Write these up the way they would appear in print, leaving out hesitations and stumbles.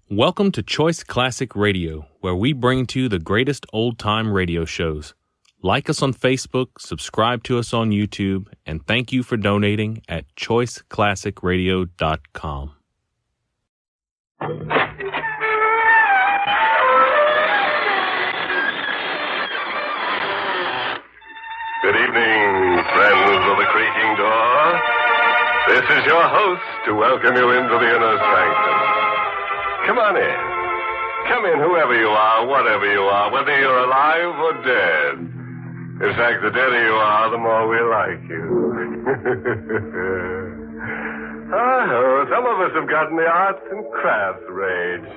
Welcome to Choice Classic Radio, where we bring to you the greatest old-time radio shows. Like us on Facebook, subscribe to us on YouTube, and thank you for donating at choiceclassicradio.com. Good evening, friends of the creaking door. This is your host to welcome you into the inner sanctum. Come on in. Come in, whoever you are, whatever you are, whether you're alive or dead. In fact, the deader you are, the more we like you. Some of us have gotten the arts and crafts rage.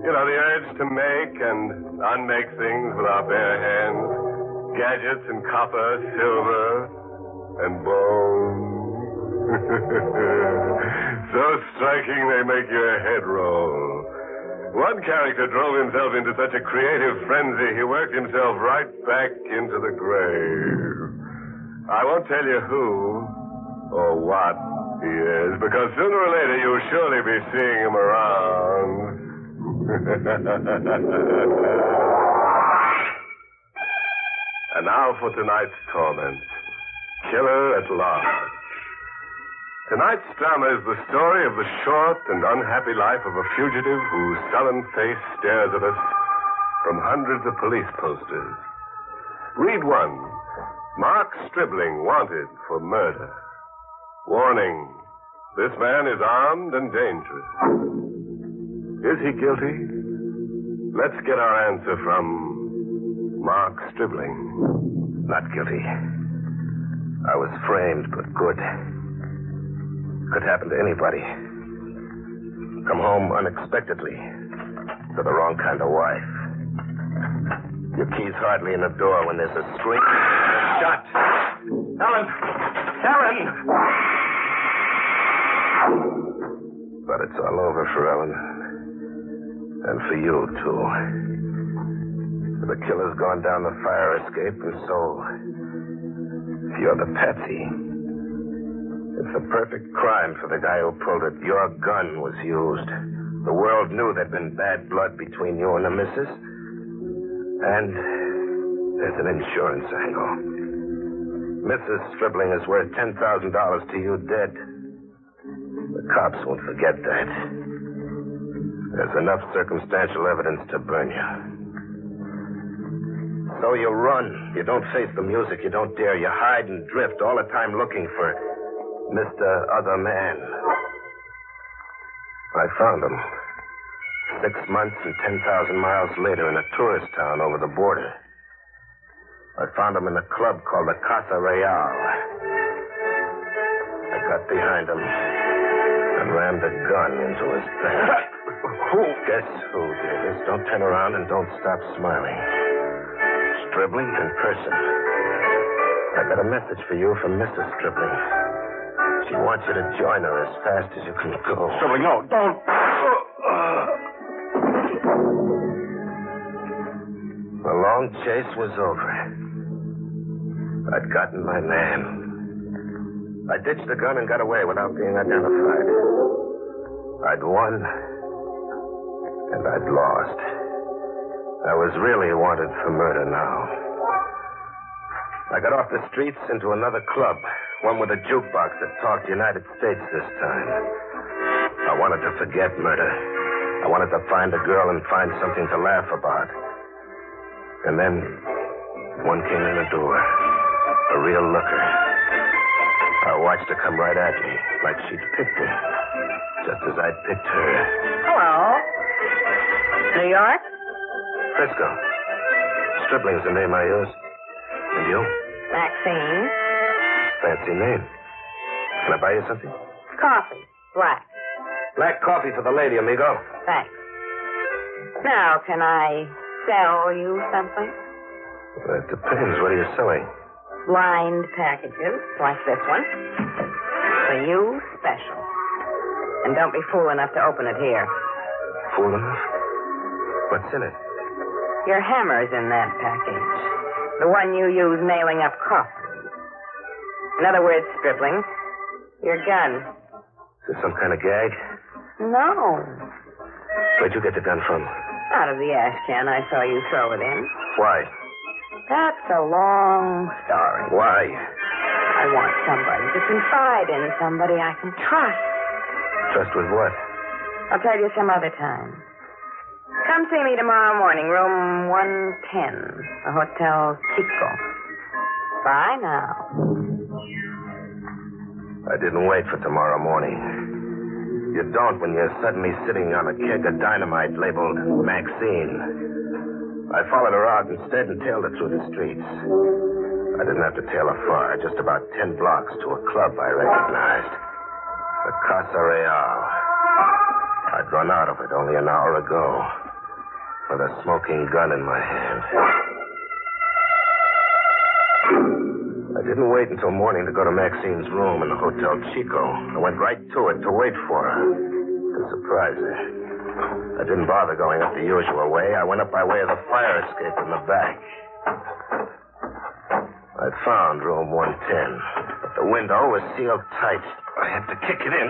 You know, the urge to make and unmake things with our bare hands. Gadgets and copper, silver, and bone. So striking they make your head roll. One character drove himself into such a creative frenzy, he worked himself right back into the grave. I won't tell you who or what he is, because sooner or later you'll surely be seeing him around. And now for tonight's torment. Killer at large. Tonight's drama is the story of the short and unhappy life of a fugitive whose sullen face stares at us from hundreds of police posters. Read one. Mark Stribling wanted for murder. Warning. This man is armed and dangerous. Is he guilty? Let's get our answer from Mark Stribling. Not guilty. I was framed, but good. Could happen to anybody. Come home unexpectedly to the wrong kind of wife. Your key's hardly in the door when there's a scream and a shot. Helen! Helen! But it's all over for Ellen. And for you, too. The killer's gone down the fire escape, and so you're the patsy. It's a perfect crime for the guy who pulled it. Your gun was used. The world knew there'd been bad blood between you and the missus. And there's an insurance angle. Mrs. Stribling is worth $10,000 to you dead. The cops won't forget that. There's enough circumstantial evidence to burn you. So you run. You don't face the music. You don't dare. You hide and drift all the time looking for Mr. Other Man. I found him 6 months and 10,000 miles later in a tourist town over the border. I found him in a club called the Casa Real. I got behind him and rammed a gun into his back. Who? Guess who, Davis? Don't turn around and don't stop smiling. Stribling in person. I got a message for you from Mrs. Stribling. She wants you to join her as fast as you can go. Stribling, no, don't. The long chase was over. I'd gotten my man. I ditched the gun and got away without being identified. I'd won, and I'd lost. I was really wanted for murder now. I got off the streets into another club. One with a jukebox that talked United States this time. I wanted to forget murder. I wanted to find a girl and find something to laugh about. And then one came in the door. A real looker. I watched her come right at me, like she'd picked me. Just as I'd picked her. Hello. New York? Frisco. Stribling's the name I use. And you? Maxine. Fancy name. Can I buy you something? Coffee. Black. Black coffee for the lady, amigo. Thanks. Now, can I sell you something? Well, it depends. What are you selling? Blind packages, like this one. For you, special. And don't be fool enough to open it here. Fool enough? What's in it? Your hammer's in that package. The one you use nailing up coffins. In other words, Stribling, your gun. Is this some kind of gag? No. Where'd you get the gun from? Out of the ash can I saw you throw it in. Why? That's a long story. Why? I want somebody to confide in, somebody I can trust. Trust with what? I'll tell you some other time. Come see me tomorrow morning, room 110, the Hotel Chico. Bye now. I didn't wait for tomorrow morning. You don't when you're suddenly sitting on a keg of dynamite labeled Maxine. I followed her out instead and tailed her through the streets. I didn't have to tail her far, just about 10 blocks to a club I recognized. The Casa Real. I'd run out of it only an hour ago with a smoking gun in my hand. I didn't wait until morning to go to Maxine's room in the Hotel Chico. I went right to it to wait for her, to surprise her. I didn't bother going up the usual way. I went up by way of the fire escape in the back. I found room 110, but the window was sealed tight. I had to kick it in.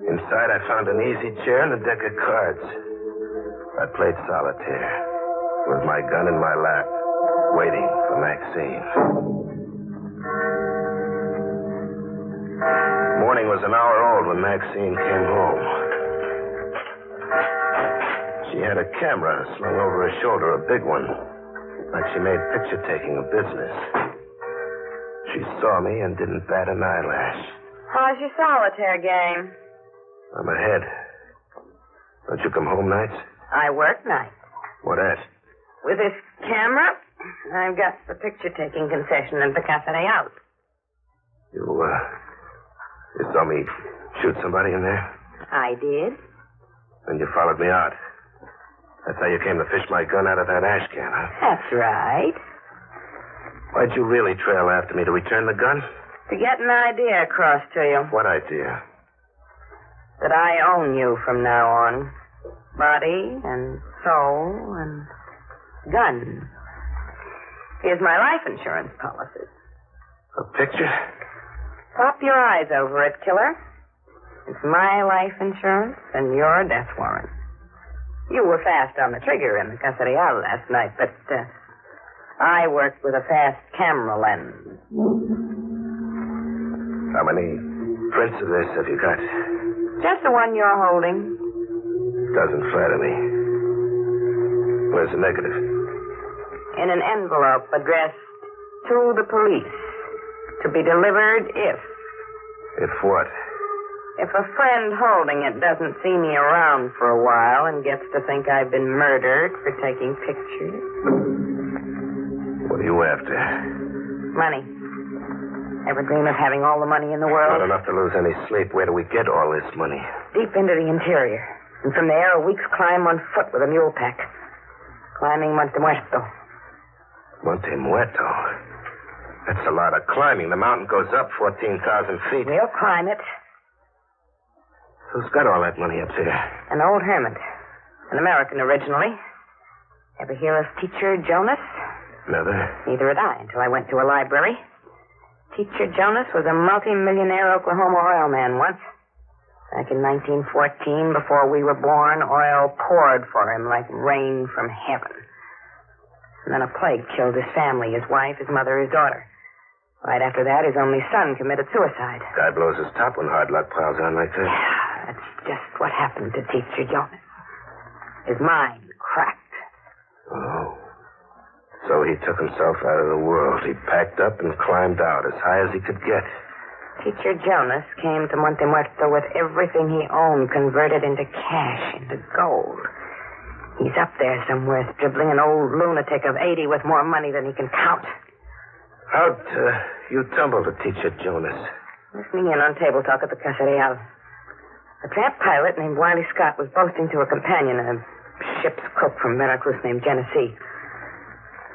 Inside, I found an easy chair and a deck of cards. I played solitaire with my gun in my lap, waiting for Maxine. Morning was an hour old when Maxine came home. She had a camera slung over her shoulder, a big one, like she made picture-taking a business. She saw me and didn't bat an eyelash. How's your solitaire game? I'm ahead. Don't you come home nights? I work nights. What at? With this camera, I've got the picture-taking concession in the Casa Real. You saw me shoot somebody in there? I did. And you followed me out. That's how you came to fish my gun out of that ash can, huh? That's right. Why'd you really trail after me? To return the gun? To get an idea across to you. What idea? That I own you from now on. Body and soul and gun. Here's my life insurance policy. A picture? Pop your eyes over it, killer. It's my life insurance and your death warrant. You were fast on the trigger in the Casa Real last night, but I worked with a fast camera lens. How many prints of this have you got? Just the one you're holding. Doesn't flatter me. Where's the negative? In an envelope addressed to the police. To be delivered if. If what? If a friend holding it doesn't see me around for a while and gets to think I've been murdered for taking pictures. What are you after? Money. Ever dream of having all the money in the world? Not enough to lose any sleep. Where do we get all this money? Deep into the interior. And from there, a week's climb on foot with a mule pack. Climbing Monte Muerto. Monte Muerto? That's a lot of climbing. The mountain goes up 14,000 feet. We'll climb it. Who's got all that money up there? An old hermit. An American originally. Ever hear of Teacher Jonas? Never. Neither had I until I went to a library. Teacher Jonas was a multi-millionaire Oklahoma oil man once. Back in 1914, before we were born, oil poured for him like rain from heaven. And then a plague killed his family, his wife, his mother, his daughter. Right after that, his only son committed suicide. Guy blows his top when hard luck piles on like that. Yeah, that's just what happened to Teacher Jonas. His mind cracked. Oh. So he took himself out of the world. He packed up and climbed out as high as he could get. Teacher Jonas came to Monte Muerto with everything he owned converted into cash, into gold. He's up there somewhere, dribbling an old lunatic of 80 with more money than he can count. How'd you tumble to Teacher Jonas? Listening in on table talk at the Casa Real. A tramp pilot named Wiley Scott was boasting to a companion, a ship's cook from Veracruz named Genesee.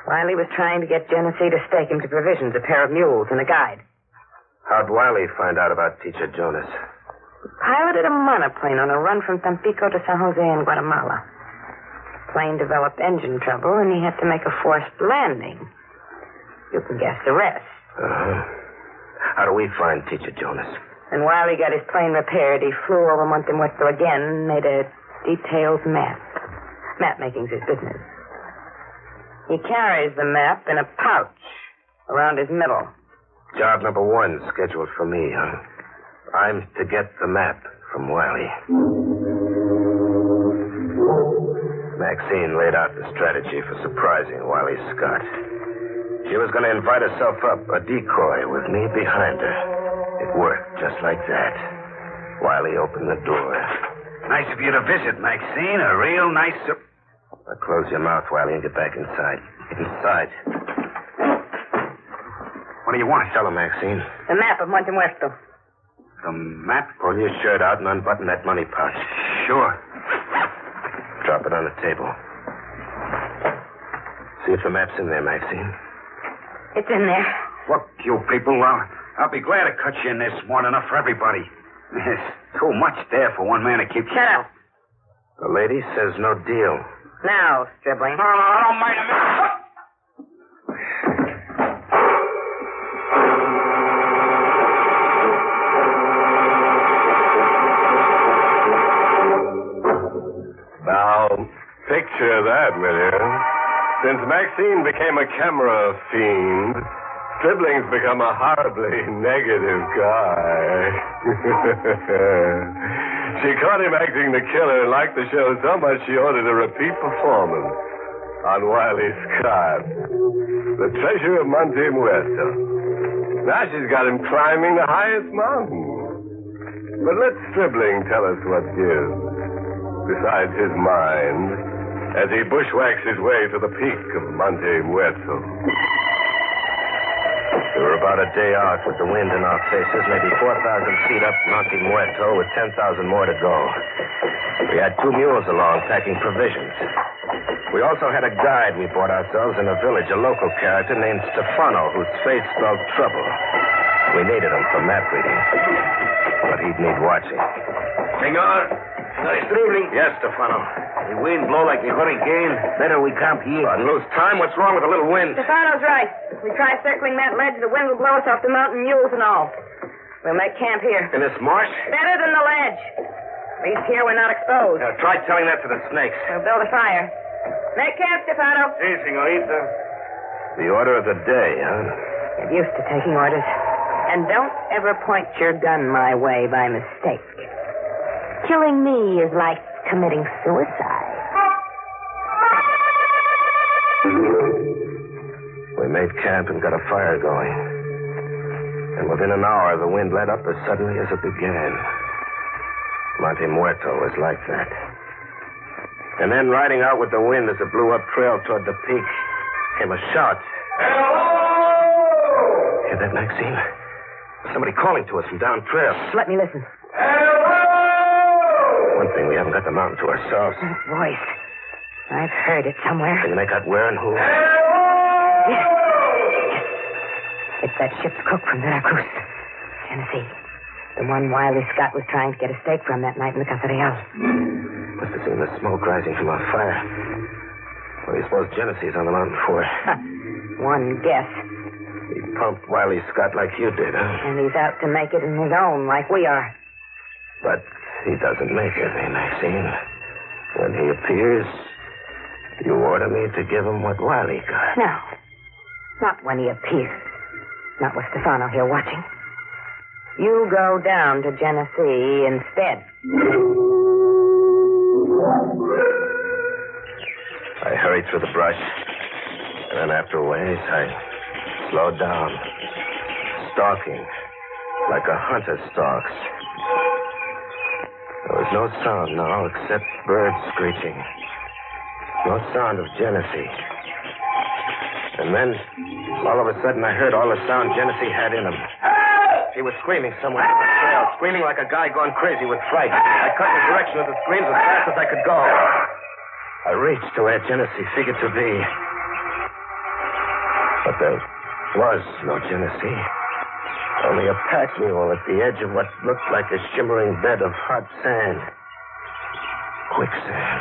Wiley was trying to get Genesee to stake him to provisions, a pair of mules, and a guide. How'd Wiley find out about Teacher Jonas? He piloted a monoplane on a run from Tampico to San Jose in Guatemala. The plane developed engine trouble, and he had to make a forced landing. You can guess the rest. Uh-huh. How do we find Teacher Jonas? And while he got his plane repaired, he flew over Monte Muerto again and made a detailed map. Map making's his business. He carries the map in a pouch around his middle. Job number 1 scheduled for me, huh? I'm to get the map from Wiley. Maxine laid out the strategy for surprising Wiley Scott. She was going to invite herself up, a decoy, with me behind her. It worked just like that. Wiley opened the door. Nice of you to visit, Maxine. A real nice... Now close your mouth, Wiley, and get back inside. Inside. What do you want? Tell her, Maxine. The map of Monte Muerto. The map? Pull your shirt out and unbutton that money pouch. Sure. Drop it on the table. See if the map's in there, Maxine. It's in there. Look, you people, I'll be glad to cut you in this more than enough for everybody. There's too much there for one man to keep... Shut up. The lady says no deal. Now, Stribling. No, I don't mind a minute. Now, picture that, will you? Since Maxine became a camera fiend, Stribling's become a horribly negative guy. She caught him acting the killer and liked the show so much she ordered a repeat performance on Wiley Scott, the treasure of Monte Muerto. Now she's got him climbing the highest mountain. But let Stribling tell us what gives, besides his mind, as he bushwhacks his way to the peak of Monte Muerto. We were about a day out with the wind in our faces, maybe 4,000 feet up Monte Muerto with 10,000 more to go. We had 2 mules along packing provisions. We also had a guide we bought ourselves in a village, a local character named Stefano, whose face spelled trouble. We needed him for map reading, but he'd need watching. Senor, Stribling. Yes, Stefano. The wind blow like a hurricane. Better we camp here. And lose time? What's wrong with a little wind? Stefano's right. If we try circling that ledge, the wind will blow us off the mountain, mules and all. We'll make camp here. In this marsh? Better than the ledge. At least here we're not exposed. Try telling that to the snakes. We'll build a fire. Make camp, Stefano. Si, senorita. The order of the day, huh? Get used to taking orders. And don't ever point your gun my way by mistake. Killing me is like committing suicide. We made camp and got a fire going. And within an hour, the wind let up as suddenly as it began. Monte Muerto was like that. And then, riding out with the wind as it blew up trail toward the peak, came a shout. Hello! Hear that, Maxine? Somebody calling to us from down trail. Let me listen. One thing, we haven't got the mountain to ourselves. That voice. I've heard it somewhere. Can you make out where and who? Yes. It's that ship's cook from Veracruz, Tennessee. The one Wiley Scott was trying to get a steak from that night in the Casa Real. Must have seen the smoke rising from our fire. What do you suppose Genesee's on the mountain for? One guess. He pumped Wiley Scott like you did, huh? And he's out to make it in his own like we are. But he doesn't make it, eh, Maxine? When he appears, you order me to give him what Wiley got. No. Not when he appears. Not with Stefano here watching. You go down to Genesee instead. I hurried through the brush, and then after a ways, I slowed down, stalking like a hunter stalks. There was no sound now except birds screeching. No sound of Genesee. And then, all of a sudden, I heard all the sound Genesee had in him. He was screaming somewhere on the trail, screaming like a guy gone crazy with fright. I cut in the direction of the screams as fast as I could go. I reached to where Genesee figured to be. But there was no Genesee. Only a pack mule at the edge of what looked like a shimmering bed of hot sand. Quicksand.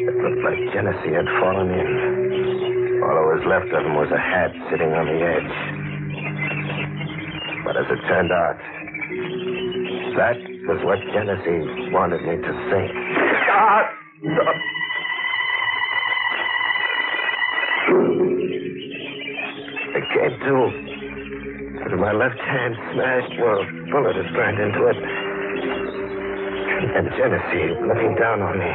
It looked like Genesee had fallen in. All that was left of him was a hat sitting on the edge. But as it turned out, that was what Genesee wanted me to think. It came to. But my left hand smashed where a bullet had burned into it. And Genesee, looking down on me,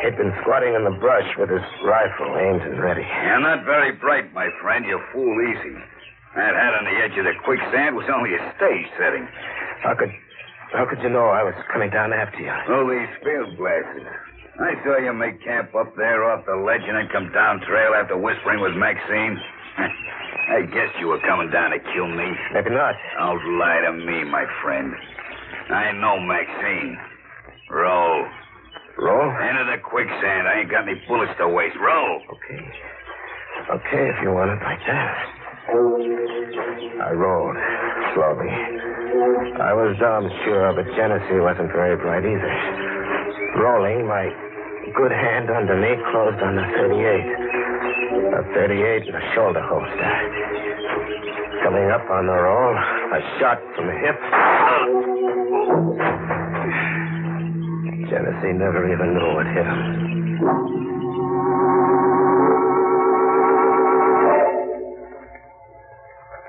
he'd been squatting in the brush with his rifle aimed and ready. You're not very bright, my friend. You fool easy. That hat on the edge of the quicksand was only a stage setting. How could you know I was coming down after you? Oh, these field glasses. I saw you make camp up there off the ledge and then come down trail after whispering with Maxine. I guessed you were coming down to kill me. Maybe not. Don't lie to me, my friend. I know Maxine. Roll. Roll? Into the quicksand. I ain't got any bullets to waste. Roll. Okay, if you want it like that. I rolled, slowly. I was damn sure, but Genesee wasn't very bright either. Rolling, my good hand underneath closed on the 38. A 38 and a shoulder holster. Coming up on the roll, a shot from the hip. Genesee never even knew what hit him.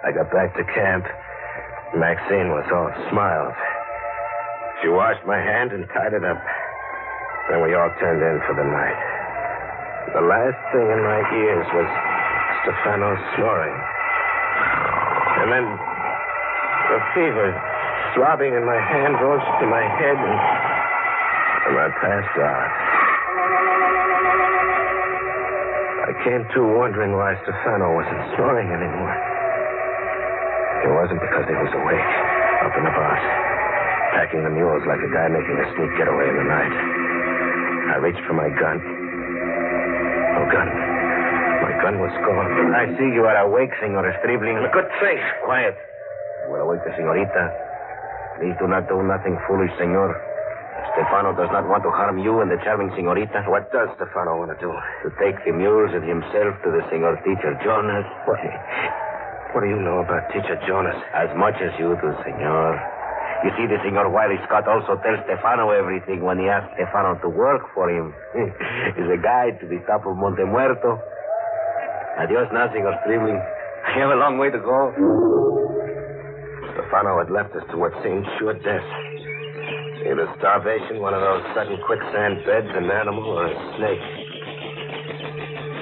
I got back to camp. Maxine was all smiles. She washed my hand and tied it up. Then we all turned in for the night. The last thing in my ears was Stefano snoring. And then the fever throbbing in my hand rose to my head and I passed out. I came to wondering why Stefano wasn't snoring anymore. It wasn't because he was awake, up and about, packing the mules like a guy making a sneak getaway in the night. I reached for my gun. No gun. My gun was gone. I see you are awake, Senor Stribling. Good thing. Quiet. You are awake, señorita. Please do not do nothing foolish, senor. Stefano does not want to harm you and the charming señorita. What does Stefano want to do? To take the mules and himself to the senor teacher Jonas. What do you know about Teacher Jonas? As much as you do, senor. You see, the Senor Wiley Scott also tells Stefano everything when he asks Stefano to work for him. He's a guide to the top of Monte Muerto. Adios now, Senor Stribling. I have a long way to go. Stefano had left us to what seemed sure death. Either starvation, one of those sudden quicksand beds, an animal, or a snake.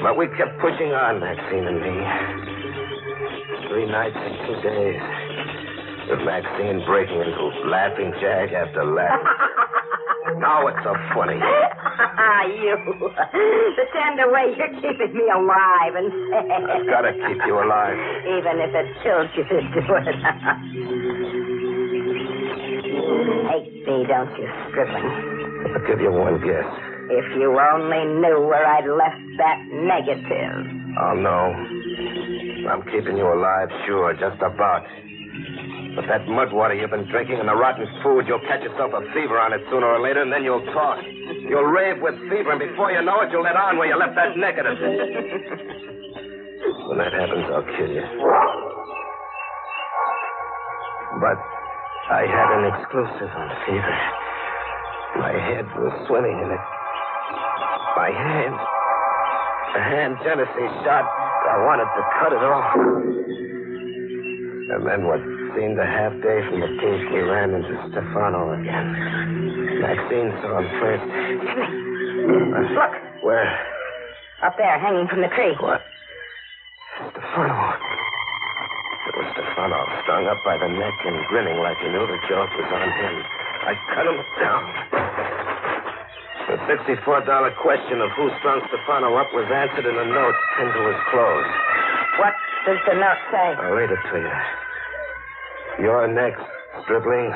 But we kept pushing on, Maxine and me. 3 nights and 2 days. With Maxine breaking into laughing jag after laughing. Now what's so funny? You. The tender way you're keeping me alive and safe. I've got to keep you alive. Even if it kills you to do it. Hate me, don't you, Stribling? I'll give you one guess. If you only knew where I'd left that negative. I'll know. I'm keeping you alive, sure, just about. But that mud water you've been drinking and the rotten food, you'll catch yourself a fever on it sooner or later, and then you'll talk. You'll rave with fever, and before you know it, you'll let on where you left that negative. When that happens, I'll kill you. But I had an exclusive on fever. My head was swimming in it. My hand. The hand Genesee shot, I wanted to cut it off. And then what seemed a half day from the proof, we ran into Stefano again. Maxine saw him first. Look. Where? Up there, hanging from the tree. What? Stefano. It was Stefano, strung up by the neck and grinning like he knew the joke was on him. I cut him down. The $64 question of who strung Stefano up was answered in a note pinned to his clothes. What does the note say? I'll read it to you. You're next, Stribling.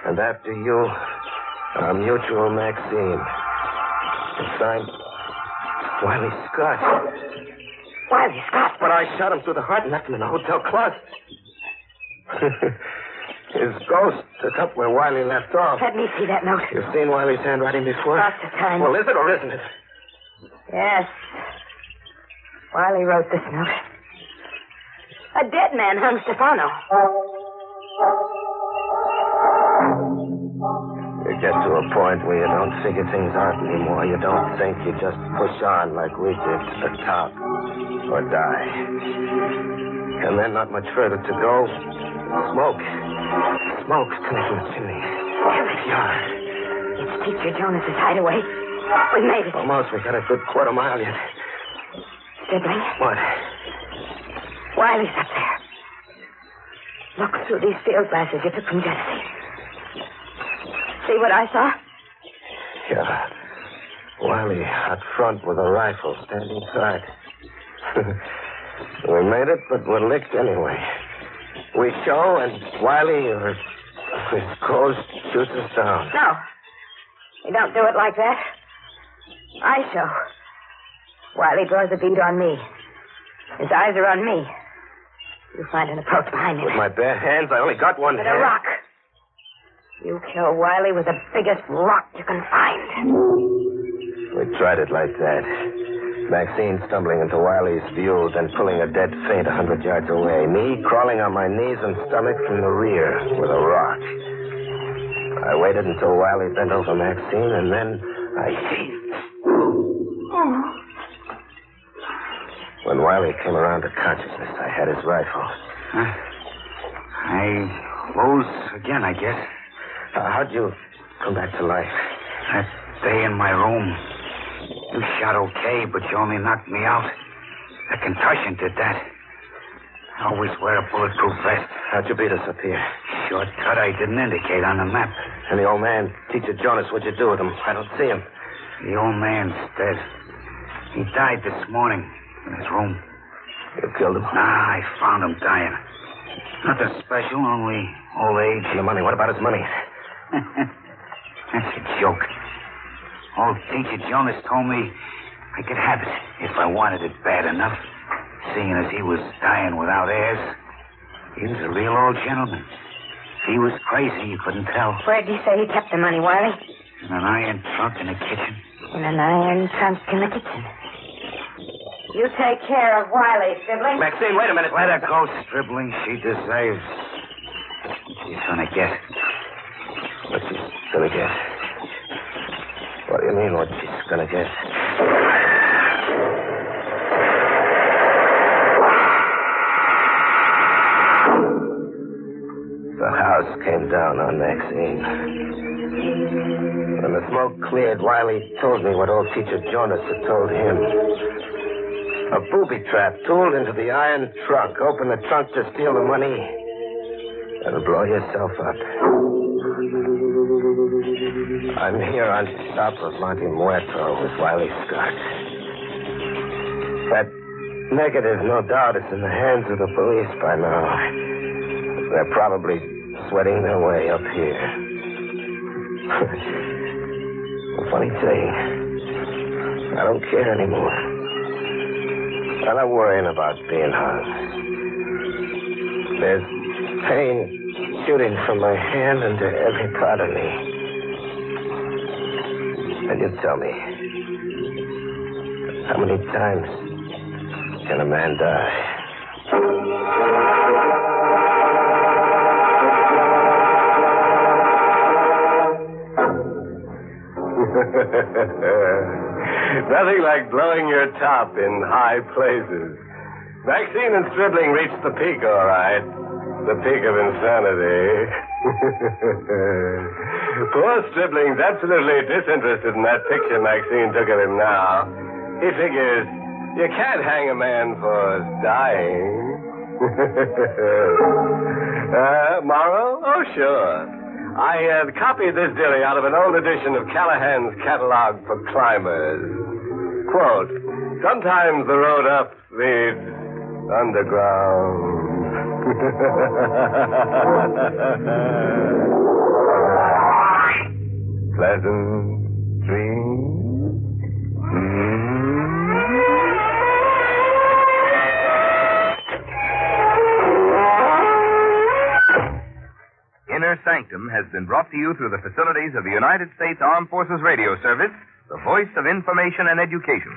And after you, our mutual Maxine. It's signed Wiley Scott. Wiley Scott? But I shot him through the heart and left him in the hotel closet. His ghost took up where Wiley left off. Let me see that note. You've seen Wiley's handwriting before? Lots of times. Well, is it or isn't it? Yes. Wiley wrote this note. A dead man hung Stefano. You get to a point where you don't figure things out anymore. You don't think. You just push on like we did to the top. Or die. And then not much further to go. Smoke. Smoke's coming from the chimney. Here we are. It's Teacher Jonas's hideaway. We made it. Almost. We got a good quarter mile yet. Sibling, What? Wiley's up there. Look through these field glasses you took from Genesee. See what I saw? Yeah. Wiley out front with a rifle standing guard. We made it, but we're licked anyway. We show, and Wiley or his ghost shoots us down. No. We don't do it like that. I show. Wiley draws the bead on me. His eyes are on me. You find an approach behind him. With my bare hands, I only got one With hand. a rock. You kill Wiley with the biggest rock you can find. We tried it like that. Maxine stumbling into Wiley's view, then pulling a dead faint 100 yards away. Me crawling on my knees and stomach from the rear with a rock. I waited until Wiley bent over Maxine, and then I seized. When Wiley came around to consciousness, I had his rifle. I rose again, I guess. How'd you come back to life? That day in my room. You shot okay, but you only knocked me out. A concussion did that. I always wear a bulletproof vest. How'd you beat us up here? Shortcut I didn't indicate on the map. And the old man, Teacher Jonas, what'd you do with him? I don't see him. The old man's dead. He died this morning in his room. You killed him? Nah, I found him dying. Nothing special, only old age. And the money, what about his money? That's a joke. Old Teacher Jonas told me I could have it if I wanted it bad enough. Seeing as he was dying without heirs. He was a real old gentleman. If he was crazy, you couldn't tell. Where'd you say he kept the money, Wiley? In an iron trunk in the kitchen. In an iron trunk in the kitchen. You take care of Wiley, sibling. Maxine, wait a minute. Let her go, Stribling. She deserves what she's gonna get. What she's gonna get? What do you mean, what she's gonna get? The house came down on Maxine. When the smoke cleared, Wiley told me what old Teacher Jonas had told him. A booby trap tooled into the iron trunk. Open the trunk to steal the money and blow yourself up. I'm here on top of Monte Muerto with Wiley Scott. That negative, no doubt, is in the hands of the police by now. They're probably sweating their way up here. The funny thing, I don't care anymore. I'm not worrying about being hung. There's pain shooting from my hand into every part of me. And you tell me, how many times can a man die? Nothing like blowing your top in high places. Maxine and Stribling reached the peak, all right. The peak of insanity. Poor Stribling's absolutely disinterested in that picture Maxine took of him now. He figures you can't hang a man for dying. Moral? Oh, sure. I copied this dilly out of an old edition of Callahan's Catalog for Climbers. Quote, sometimes the road up leads underground. Pleasant dreams. Inner Sanctum has been brought to you through the facilities of the United States Armed Forces Radio Service, the voice of information and education.